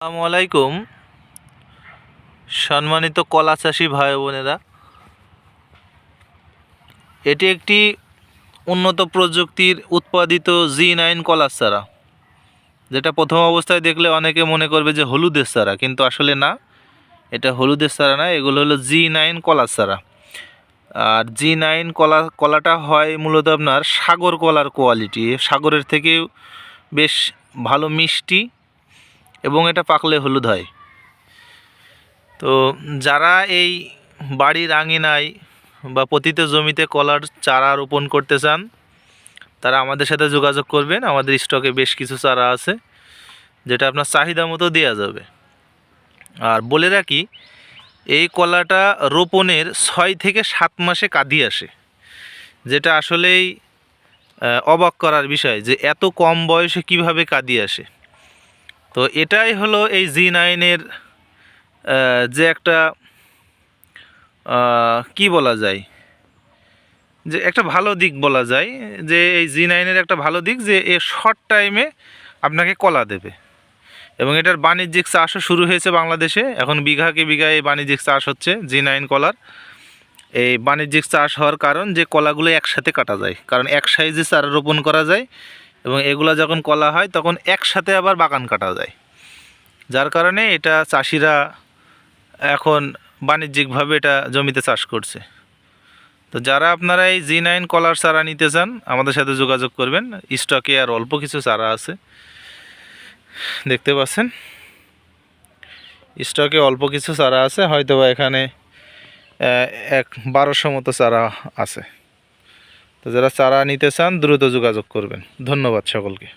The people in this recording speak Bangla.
আসসালামু আলাইকুম। সম্মানিত কলা চাষি ভাই বোনেরা, এটি একটি উন্নত প্রযুক্তির উৎপাদিত G9 কলার চারা, যেটা প্রথম অবস্থায় দেখলে অনেকে মনে করবে যে হলুদের চারা, কিন্তু আসলে না, এটা হলুদের চারা না, এগুলো হলো G9 কলার চারা। আর G9 কলাটা হয় মূলত আপনার সাগর কলার কোয়ালিটি, সাগরের থেকেও বেশ ভালো মিষ্টি এবং এটা পাকলে হলুদ হয়। তো যারা এই বাড়ির আঙিনায় বা পতিত জমিতে কলার চারা রোপণ করতে চান, তারা আমাদের সাথে যোগাযোগ করবেন। আমাদের স্টকে বেশ কিছু চারা আছে, যেটা আপনার চাহিদা মতো দেওয়া যাবে। আর বলে রাখি, এই কলাটা রোপণের 6 থেকে 7 মাসে কাঁদি আসে, যেটা আসলেই অবাক করার বিষয় যে এত কম বয়সে কিভাবে কাঁদি আসে। তো এটাই হলো এই G9-এর যে একটা কি বলা যায়, যে একটা ভালো দিক বলা যায়, যে এই G9-এর একটা ভালো দিক যে এ শর্ট টাইমে আপনাকে কলা দেবে। এবং এটার বাণিজ্যিক চাষও শুরু হয়েছে বাংলাদেশে। এখন বিঘাকে বিঘায় এই বাণিজ্যিক চাষ হচ্ছে G9 কলার। এই বাণিজ্যিক চাষ হওয়ার কারণ যে কলাগুলো একসাথে কাটা যায়, কারণ এক সাইজে চারা রোপণ করা যায় এবং এগুলা যখন কলা হয় তখন একসাথে আবার বাগান কাটা যায়, যার কারণে এটা চাষিরা এখন বাণিজ্যিকভাবে এটা জমিতে চাষ করছে। তো যারা আপনারা এই G9 কলার চারা নিতে চান, আমাদের সাথে যোগাযোগ করবেন। স্টকে আর অল্প কিছু চারা আছে, দেখতে পাচ্ছেন স্টকে অল্প কিছু চারা আছে, হয়তো বা এখানে 1200 মতো চারা আছে। তো যারা চারা নিতে চান দ্রুত যোগাযোগ করবেন। ধন্যবাদ সকলকে।